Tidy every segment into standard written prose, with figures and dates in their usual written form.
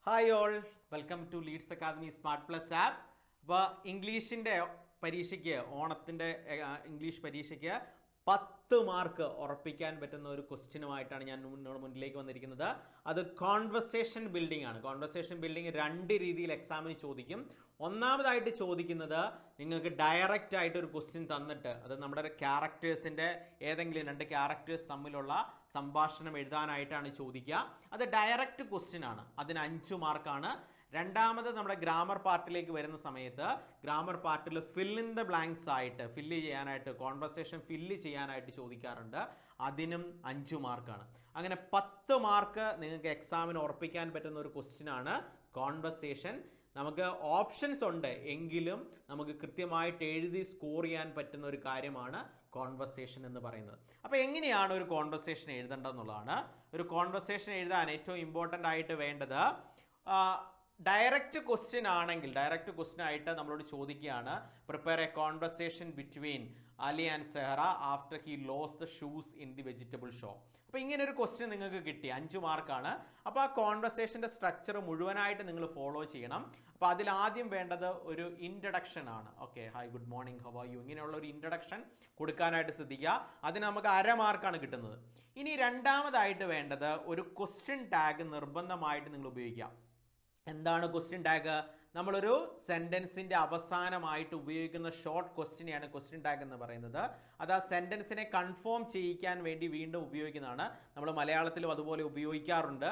Hi all, welcome to Leads Academy Smart Plus app. അപ്പോൾ ഇംഗ്ലീഷിൻ്റെ പരീക്ഷയ്ക്ക്, ഓണത്തിൻ്റെ ഇംഗ്ലീഷ് പരീക്ഷയ്ക്ക് 10 മാർക്ക് ഉറപ്പിക്കാൻ പറ്റുന്ന ഒരു ക്വസ്റ്റ്യനുമായിട്ടാണ് ഞാൻ നിങ്ങളുടെ മുന്നിലേക്ക് വന്നിരിക്കുന്നത്. അത് കോൺവെർസേഷൻ ബിൽഡിംഗ് ആണ്. കോൺവെർസേഷൻ ബിൽഡിംഗ് 2 രീതിയിൽ എക്സാമിന് ചോദിക്കും. ഒന്നാമതായിട്ട് ചോദിക്കുന്നത്, നിങ്ങൾക്ക് ഡയറക്റ്റ് ആയിട്ട് ഒരു ക്വസ്റ്റ്യൻ തന്നിട്ട് അത് നമ്മുടെ ക്യാരക്ടേഴ്സിൻ്റെ ഏതെങ്കിലും 2 ക്യാരക്ടേഴ്സ് തമ്മിലുള്ള സംഭാഷണം എഴുതാനായിട്ടാണ് ചോദിക്കുക. അത് ഡയറക്റ്റ് ക്വസ്റ്റ്യൻ ആണ്. അതിന് 5 മാർക്കാണ്. രണ്ടാമത് നമ്മുടെ ഗ്രാമർ പാർട്ടിലേക്ക് വരുന്ന സമയത്ത് ഗ്രാമർ പാർട്ടിൽ ഫിൽ ഇൻ ദ ബ്ലാങ്ക്സ് ആയിട്ട് ഫില്ല് ചെയ്യാനായിട്ട്, കോൺവെർസേഷൻ ഫില്ല് ചെയ്യാനായിട്ട് ചോദിക്കാറുണ്ട്. അതിനും 5 മാർക്കാണ്. അങ്ങനെ 10 മാർക്ക് നിങ്ങൾക്ക് എക്സാമിന് ഉറപ്പിക്കാൻ പറ്റുന്ന ഒരു ക്വസ്റ്റ്യൻ ആണ് കോൺവെർസേഷൻ. നമുക്ക് ഓപ്ഷൻസ് ഉണ്ട് എങ്കിലും നമുക്ക് കൃത്യമായിട്ട് എഴുതി സ്കോർ ചെയ്യാൻ പറ്റുന്ന ഒരു കാര്യമാണ് കോൺവെർസേഷൻ എന്ന് പറയുന്നത്. അപ്പോൾ എങ്ങനെയാണ് ഒരു കോൺവെർസേഷൻ എഴുതേണ്ടതെന്നുള്ളതാണ്. ഒരു കോൺവെർസേഷൻ എഴുതാൻ ഏറ്റവും ഇമ്പോർട്ടൻ്റ് ആയിട്ട് വേണ്ടത്, ഡയറക്റ്റ് ക്വസ്റ്റ്യൻ ആണെങ്കിൽ, ഡയറക്റ്റ് ക്വസ്റ്റ്യൻ ആയിട്ട് നമ്മളോട് ചോദിക്കുകയാണ്, prepare a conversation between Ali and Sehra after he lost the shoes in the vegetable shop. അപ്പോൾ ഇങ്ങനെ ഒരു ക്വസ്റ്റ്യൻ നിങ്ങൾക്ക് കിട്ടി, 5 മാർക്കാണ്. അപ്പോൾ ആ കോൺവെർസേഷൻ്റെ സ്ട്രക്ചർ മുഴുവനായിട്ട് നിങ്ങൾ ഫോളോ ചെയ്യണം. അപ്പോൾ അതിൽ ആദ്യം വേണ്ടത് ഒരു ഇൻട്രഡക്ഷൻ ആണ്. Okay, hi, good morning, how are you, ഇങ്ങനെയുള്ള ഒരു ഇൻട്രഡക്ഷൻ കൊടുക്കാനായിട്ട് ശ്രദ്ധിക്കുക. അതിന് നമുക്ക് 1/2 മാർക്കാണ് കിട്ടുന്നത്. ഇനി രണ്ടാമതായിട്ട് വേണ്ടത് ഒരു ക്വസ്റ്റ്യൻ ടാഗ് നിർബന്ധമായിട്ട് നിങ്ങൾ ഉപയോഗിക്കുക. എന്താണ് ക്വസ്റ്റ്യൻ ടാഗ്? നമ്മളൊരു സെൻറ്റൻസിൻ്റെ അവസാനമായിട്ട് ഉപയോഗിക്കുന്ന ഷോർട്ട് ക്വസ്റ്റ്യനെയാണ് ക്വസ്റ്റ്യൻ ടാഗ് എന്ന് പറയുന്നത്. അത് ആ സെൻറ്റൻസിനെ കൺഫേം ചെയ്യിക്കാൻ വേണ്ടി വീണ്ടും ഉപയോഗിക്കുന്നതാണ്. നമ്മൾ മലയാളത്തിലും അതുപോലെ ഉപയോഗിക്കാറുണ്ട്.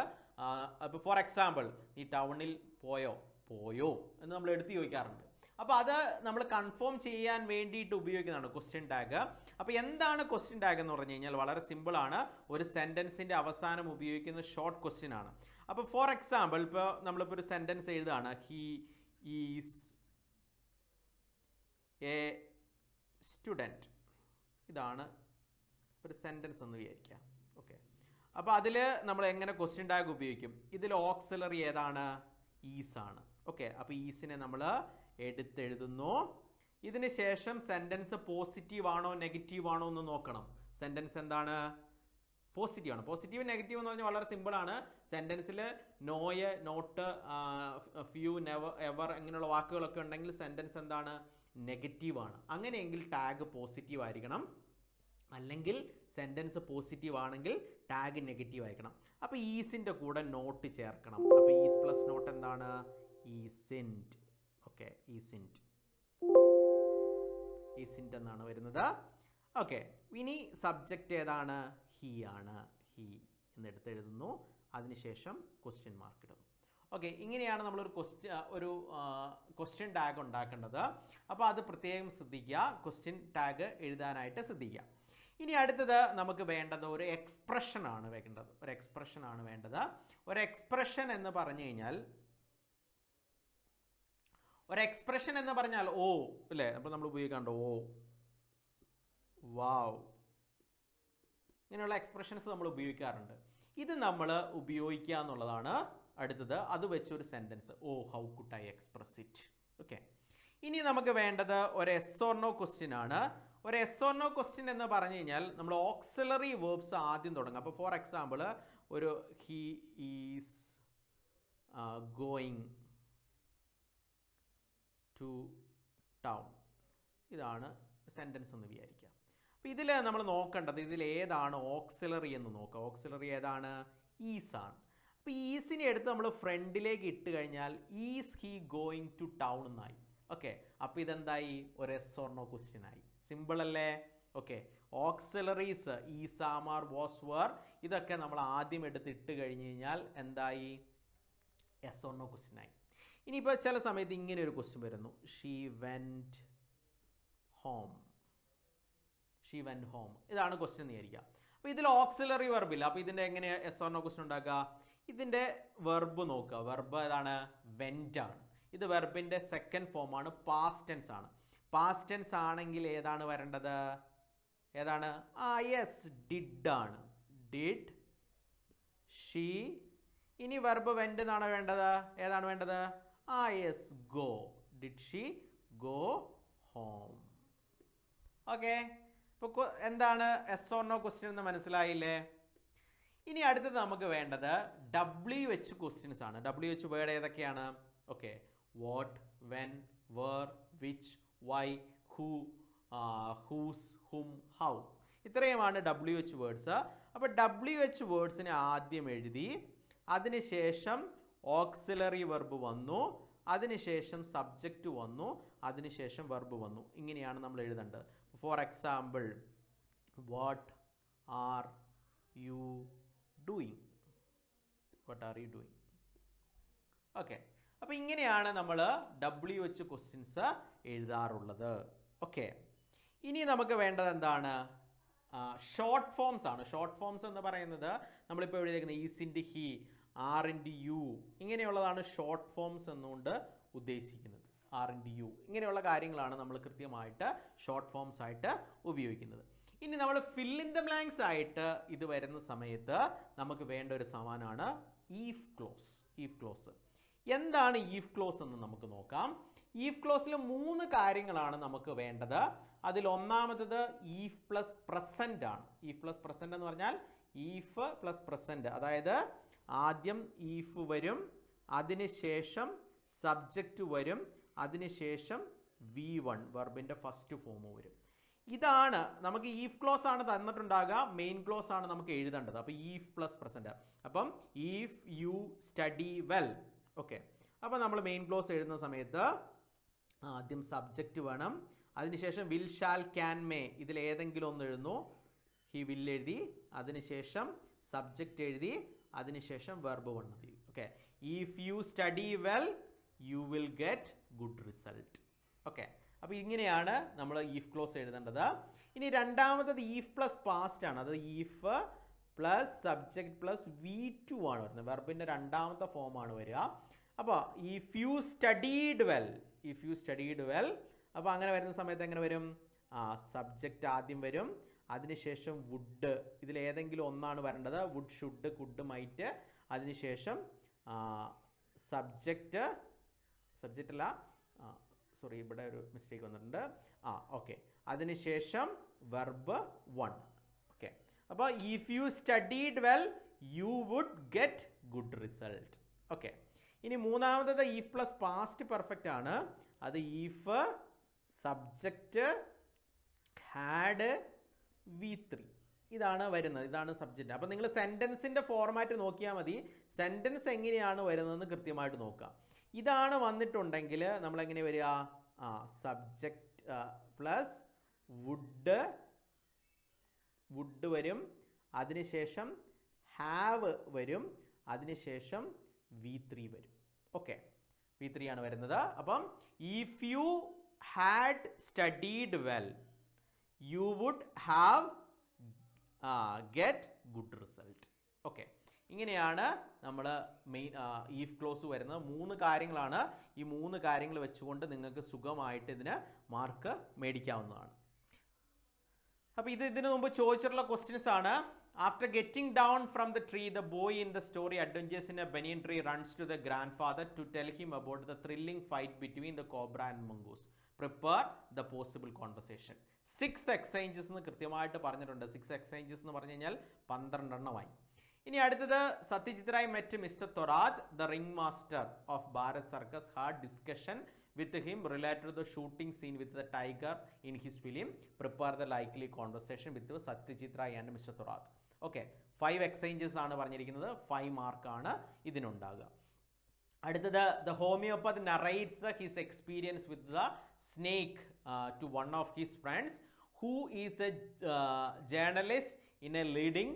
അപ്പോൾ ഫോർ എക്സാമ്പിൾ, നീ ടൗണിൽ പോയോ എന്ന് നമ്മൾ എടുത്ത് ചോദിക്കാറുണ്ട്. അപ്പോൾ അത് നമ്മൾ കൺഫേം ചെയ്യാൻ വേണ്ടിയിട്ട് ഉപയോഗിക്കുന്നതാണ് ക്വസ്റ്റ്യൻ ടാഗ്. അപ്പോൾ എന്താണ് ക്വസ്റ്റ്യൻ ടാഗ് എന്ന് പറഞ്ഞു കഴിഞ്ഞാൽ വളരെ സിമ്പിളാണ്. ഒരു സെൻറ്റൻസിൻ്റെ അവസാനം ഉപയോഗിക്കുന്ന ഷോർട്ട് ക്വസ്റ്റ്യൻ ആണ്. അപ്പോൾ ഫോർ എക്സാമ്പിൾ, ഇപ്പോൾ നമ്മളിപ്പോൾ ഒരു സെൻറ്റൻസ് എഴുതുകയാണ്, ഹി ഈസ് എ സ്റ്റുഡൻറ്റ്. ഇതാണ് ഒരു സെൻറ്റൻസ് എന്ന് വിചാരിക്കുക. ഓക്കെ, അപ്പോൾ അതിൽ നമ്മൾ എങ്ങനെ ക്വസ്റ്റ്യൻ ടാഗ് ഉപയോഗിക്കും? ഇതിൽ ഓക്സിലറി ഏതാണ്? ഈസ് ആണ്. ഓക്കെ, അപ്പോൾ ഈസിനെ നമ്മൾ എടുത്തെഴുതുന്നു. ഇതിന് ശേഷം സെൻറ്റൻസ് പോസിറ്റീവ് ആണോ നെഗറ്റീവ് ആണോ എന്ന് നോക്കണം. സെൻറ്റൻസ് എന്താണ്? പോസിറ്റീവ് ആണ്. പോസിറ്റീവ് നെഗറ്റീവ് എന്ന് പറഞ്ഞാൽ വളരെ സിമ്പിളാണ്. സെൻറ്റൻസിൽ നോയ്, നോട്ട്, ഫ്യൂ, നെവർ, എവർ ഇങ്ങനെയുള്ള വാക്കുകളൊക്കെ ഉണ്ടെങ്കിൽ സെൻറ്റൻസ് എന്താണ്? നെഗറ്റീവ് ആണ്. അങ്ങനെയെങ്കിൽ ടാഗ് പോസിറ്റീവ് ആയിരിക്കണം. അല്ലെങ്കിൽ സെൻറ്റൻസ് പോസിറ്റീവ് ആണെങ്കിൽ ടാഗ് നെഗറ്റീവ് ആയിരിക്കണം. അപ്പോൾ ഈസിൻ്റെ കൂടെ നോട്ട് ചേർക്കണം. അപ്പോൾ ഈസ് പ്ലസ് നോട്ട് എന്താണ്? ഈസിൻറ്റ്. ഓക്കെ, ഈസിൻറ്റ് എന്നാണ് വരുന്നത്. ഓക്കെ, ഇനി സബ്ജക്റ്റ് ഏതാണ്? ഹി ആണ്. ഹി എന്നെടുത്ത് എഴുതുന്നു. അതിനുശേഷം ക്വസ്റ്റ്യൻ മാർക്ക് ഇടുന്നു. ഓക്കെ, ഇങ്ങനെയാണ് നമ്മളൊരു ക്വസ്റ്റ്യൻ ടാഗ് ഉണ്ടാക്കേണ്ടത്. അപ്പോൾ അത് പ്രത്യേകം ശ്രദ്ധിക്കുക. ക്വസ്റ്റ്യൻ ടാഗ് എഴുതാനായിട്ട് ശ്രദ്ധിക്കുക. ഇനി അടുത്തത് നമുക്ക് വേണ്ടത് ഒരു എക്സ്പ്രഷൻ ആണ് വേണ്ടത്. ഒരു എക്സ്പ്രഷൻ എന്ന് പറഞ്ഞു കഴിഞ്ഞാൽ, ഓ അല്ലേ? അപ്പോൾ നമ്മൾ ഉപയോഗിക്കാറുണ്ട് ഓ, വാവ്, ഇങ്ങനെയുള്ള എക്സ്പ്രഷൻസ് നമ്മൾ ഉപയോഗിക്കാറുണ്ട്. ഇത് നമ്മൾ ഉപയോഗിക്കുക എന്നുള്ളതാണ് അടുത്തത്. അത് വെച്ചൊരു sentence, oh how could I express it. Okay, ഇനി നമുക്ക് വേണ്ടത് ഒരു എസ് ഓർ നോ ക്വസ്റ്റ്യൻ ആണ്. ഒരു എസ് ഓർ നോ ക്വസ്റ്റ്യൻ എന്ന് പറഞ്ഞു കഴിഞ്ഞാൽ നമ്മൾ ഓക്സിലറി വേർബ്സ് ആദ്യം തുടങ്ങും. അപ്പോൾ ഫോർ എക്സാമ്പിൾ, ഒരു he is going to town, ഇതാണ് സെൻറ്റൻസ് എന്ന് വിചാരിക്കുക. അപ്പോൾ ഇതിൽ നമ്മൾ നോക്കേണ്ടത് ഇതിൽ ഏതാണ് ഓക്സിലറി എന്ന് നോക്കുക. ഓക്സിലറി ഏതാണ്? ഈസ് ആണ്. അപ്പോൾ ഈസിനെ എടുത്ത് നമ്മൾ ഫ്രണ്ടിലേക്ക് ഇട്ട് കഴിഞ്ഞാൽ is he going to town എന്നായി. ഓക്കെ, അപ്പോൾ ഇതെന്തായി? ഒരു എസ് ഓർ നോ ക്വസ്റ്റ്യൻ ആയി. സിമ്പിൾ അല്ലേ? Okay, auxiliaries is, am, are, was, were ഇതൊക്കെ നമ്മൾ ആദ്യം എടുത്ത് ഇട്ട് കഴിഞ്ഞ് കഴിഞ്ഞാൽ എന്തായി? എസ് ഓർ നോ ക്വസ്റ്റ്യൻ ആയി. ഇനിയിപ്പോൾ ചില സമയത്ത് ഇങ്ങനെ ഒരു ക്വസ്റ്റ്യൻ വരുന്നു, ഷീ വെൻറ്റ് ഹോം. ഇതാണ് ക്വസ്റ്റ്യൻ എന്ന് വിചാരിക്കുക. അപ്പോൾ ഇതിൽ ഓക്സിലറി വെർബ് ഇല്ല. അപ്പോൾ ഇതിൻ്റെ എങ്ങനെ എസ് ഓർ നോ ക്വസ്റ്റ്യൻ ഉണ്ടാക്കുക? ഇതിൻ്റെ വെർബ് നോക്കുക. വെർബ് ഏതാണ്? വെൻറ്റ് ആണ്. ഇത് വെർബിൻ്റെ സെക്കൻഡ് ഫോമാണ്, പാസ്റ്റ് ടെൻസ് ആണ്. പാസ്റ്റ് ടെൻസ് ആണെങ്കിൽ ഏതാണ് വരേണ്ടത്? ഏതാണ്? യെസ്, ഡിഡ് ആണ്. Did she. ഇനി വെർബ് വെൻറ്റ് എന്നാണ് വേണ്ടത്. ഏതാണ് വേണ്ടത്? Yes, go. Did she go home. Okay, ഇപ്പോൾ എന്താണ് എസ് ഓർ നോ ക്വസ്റ്റ്യൻ എന്ന് മനസ്സിലായില്ലേ? ഇനി അടുത്തത് നമുക്ക് വേണ്ടത് WH ക്വസ്റ്റ്യൻസ് ആണ്. WH വേർഡ് ഏതൊക്കെയാണ്? Okay, what, when, where, which, why, who, whose, whom, how. ഇത്രയുമാണ് WH വേർഡ്സ്. അപ്പോൾ WH വേർഡ്സിനെ ആദ്യം എഴുതി, അതിനുശേഷം ഓക്സിലറി വെർബ് വന്നു, അതിനുശേഷം സബ്ജക്റ്റ് വന്നു, അതിനുശേഷം വെർബ് വന്നു. ഇങ്ങനെയാണ് നമ്മൾ എഴുതേണ്ടത്. For example, what are you doing, what are you doing. Okay, അപ്പോൾ ഇങ്ങനെയാണ് നമ്മൾ WH ക്വസ്റ്റ്യൻസ് എഴുതാറുള്ളത്. ഓക്കെ, ഇനി നമുക്ക് വേണ്ടത് എന്താണ്? ഷോർട്ട് ഫോംസ് ആണ്. ഷോർട്ട് ഫോംസ് എന്ന് പറയുന്നത് നമ്മളിപ്പോൾ എഴുതിയിരിക്കുന്നത് is into he, are into you, ഇങ്ങനെയുള്ളതാണ് ഷോർട്ട് ഫോംസ് എന്നുകൊണ്ട് ഉദ്ദേശിക്കുന്നത്. ആർ ഇൻറ്റു യു, ഇങ്ങനെയുള്ള കാര്യങ്ങളാണ് നമ്മൾ കൃത്യമായിട്ട് ഷോർട്ട് ഫോംസ് ആയിട്ട് ഉപയോഗിക്കുന്നത്. ഇനി നമ്മൾ ഫിൽ ഇൻ ദ ബ്ലാങ്ക്സ് ആയിട്ട് ഇത് വരുന്ന സമയത്ത് നമുക്ക് വേണ്ട ഒരു സാധനമാണ് ഈഫ് ക്ലോസ്. ഈഫ് ക്ലോസ് എന്താണ്? ഈഫ് ക്ലോസ് എന്ന് നമുക്ക് നോക്കാം. ഈഫ് ക്ലോസിൽ 3 കാര്യങ്ങളാണ് നമുക്ക് വേണ്ടത്. അതിൽ ഒന്നാമത്തത് ഈഫ് പ്ലസ് പ്രസന്റ് ആണ്. ഈഫ് പ്ലസ് പ്രസന്റ് എന്ന് പറഞ്ഞാൽ ഈഫ് പ്ലസ് പ്രസന്റ്, അതായത് ആദ്യം ഈഫ് വരും, അതിനുശേഷം സബ്ജക്റ്റ് വരും, അതിനുശേഷം V1 വെർബിന്റെ ഫസ്റ്റ് ഫോം വരും. ഇതാണ് നമുക്ക് ഈഫ് ക്ലോസ് ആണ് തന്നിട്ടുണ്ടാകുക. മെയിൻ ക്ലോസ് ആണ് നമുക്ക് എഴുതേണ്ടത്. അപ്പോൾ ഈഫ് പ്ലസ് പ്രസന്റ്. അപ്പം if you study well. Okay, അപ്പോൾ നമ്മൾ മെയിൻ ക്ലോസ് എഴുതുന്ന സമയത്ത് ആദ്യം സബ്ജക്റ്റ് വേണം, അതിനുശേഷം വിൽ, ഷാൽ, ക്യാൻ, മേ, ഇതിൽ ഏതെങ്കിലും ഒന്ന് എഴുതുന്നു. ഹി വിൽ എഴുതി, അതിനുശേഷം സബ്ജക്റ്റ് എഴുതി, അതിനുശേഷം വെർബ് വന്നത്. Okay, if you study well you will get good result. Okay, അപ്പോൾ ഇങ്ങനെയാണ് നമ്മൾ ഈഫ് ക്ലോസ് എഴുതേണ്ടത്. ഇനി രണ്ടാമത്തത് ഈഫ് പ്ലസ് പാസ്റ്റ് ആണ്. അത് if plus subject plus V2 ആണ് വരുന്നത്. വെർബിൻ്റെ രണ്ടാമത്തെ ഫോമാണ് വരിക. അപ്പോൾ if you studied well, if you studied well, അപ്പോൾ അങ്ങനെ വരുന്ന സമയത്ത് എങ്ങനെ വരും? സബ്ജക്റ്റ് ആദ്യം വരും, അതിനുശേഷം വുഡ്, ഇതിൽ ഏതെങ്കിലും ഒന്നാണ് വരേണ്ടത്. വുഡ്, ഷുഡ്, കുഡ്, മൈറ്റ്, അതിനുശേഷം സബ്ജക്റ്റ് അല്ല, സോറി ഇവിടെ ഒരു മിസ്റ്റേക്ക് വന്നിട്ടുണ്ട്. ഓക്കെ, അതിനുശേഷം വെർബ് 1. ഓക്കെ, അപ്പോൾ if you studied well you would get good result. Okay, ഇനി മൂന്നാമത്തത് ഈഫ് പ്ലസ് പാസ്റ്റ് പെർഫെക്റ്റ് ആണ്. അത് ഈഫ് സബ്ജക്റ്റ് ഹാഡ് V3, ഇതാണ് വരുന്നത്. ഇതാണ് സബ്ജക്റ്റ്. അപ്പോൾ നിങ്ങൾ സെൻറ്റൻസിൻ്റെ ഫോർമാറ്റ് നോക്കിയാൽ മതി. സെൻറ്റൻസ് എങ്ങനെയാണ് വരുന്നതെന്ന് കൃത്യമായിട്ട് നോക്കുക. ഇതാണ് വന്നിട്ടുണ്ടെങ്കിൽ നമ്മൾ എങ്ങനെ വരിക? സബ്ജക്റ്റ് പ്ലസ് വുഡ് വരും, അതിനുശേഷം ഹാവ് വരും, അതിനുശേഷം V3 വരും. ഓക്കെ, V3 ആണ് വരുന്നത്. അപ്പം if you had studied well you would have get good result. Okay, ഇങ്ങനെയാണ് നമ്മൾ മെയിൻ ഈഫ് ക്ലോസ് വരുന്നത്. 3 കാര്യങ്ങളാണ്. ഈ 3 കാര്യങ്ങൾ വെച്ചുകൊണ്ട് നിങ്ങൾക്ക് സുഖമായിട്ട് ഇതിന് മാർക്ക് മേടിക്കാവുന്നതാണ്. അപ്പോൾ ഇതിനു മുമ്പ് ചോദിച്ചിട്ടുള്ള ക്വസ്റ്റ്യൻസ് ആണ്. After getting down from the tree the boy in the story adventures in a banyan tree runs to the grand father to tell him about the thrilling fight between the cobra and mongoose. Prepare the possible conversation. 6 exchanges എന്ന് കൃത്യമായിട്ട് പറഞ്ഞിട്ടുണ്ട്. 6 exchanges എന്ന് പറഞ്ഞു കഴിഞ്ഞാൽ 12 എണ്ണമായി. ഇനി അടുത്തത് Satyajit Ray met mister Thorat the ring master of Bharat circus had discussion with him related to the shooting scene with the tiger in his film. Prepare the likely conversation with Satyajit Ray and Mr. Thorat. Okay, 5 exchanges ആണ് പറഞ്ഞിരിക്കുന്നത്. 5 മാർക്കാണ് ഇതിനുണ്ടാകുക. അടുത്തത് the homeopath narrates his experience with the snake to one of his friends who is a journalist in a leading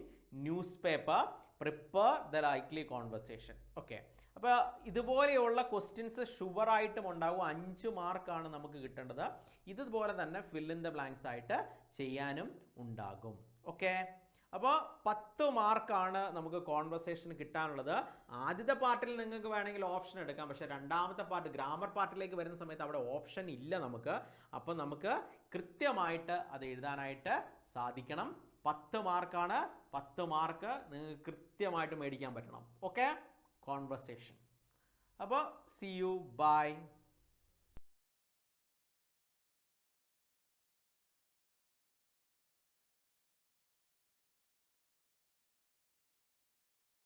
newspaper. Prepare the likely conversation. Okay, അപ്പോൾ ഇതുപോലെയുള്ള questions ഷുവറായിട്ടും ഉണ്ടാകും. 5 മാർക്കാണ് നമുക്ക് കിട്ടേണ്ടത്. ഇതുപോലെ തന്നെ ഫിൽ ഇൻ ദ ബ്ലാങ്ക്സ് ആയിട്ട് ചെയ്യാനും ഉണ്ടാകും. ഓക്കെ, അപ്പോൾ 10 മാർക്കാണ് നമുക്ക് കോൺവെർസേഷൻ കിട്ടാനുള്ളത്. ആദ്യത്തെ പാർട്ടിൽ നിങ്ങൾക്ക് വേണമെങ്കിൽ ഓപ്ഷൻ എടുക്കാം, പക്ഷേ രണ്ടാമത്തെ പാർട്ട് ഗ്രാമർ പാർട്ടിലേക്ക് വരുന്ന സമയത്ത് അവിടെ ഓപ്ഷൻ ഇല്ല നമുക്ക്. അപ്പോൾ നമുക്ക് കൃത്യമായിട്ട് അത് എഴുതാനായിട്ട് സാധിക്കണം. 10 മാർക്കാണ്. 10 മാർക്ക് നിങ്ങൾക്ക് കൃത്യമായിട്ട് മേടിക്കാൻ പറ്റണം. Okay, conversation. അപ്പോൾ see you, bye.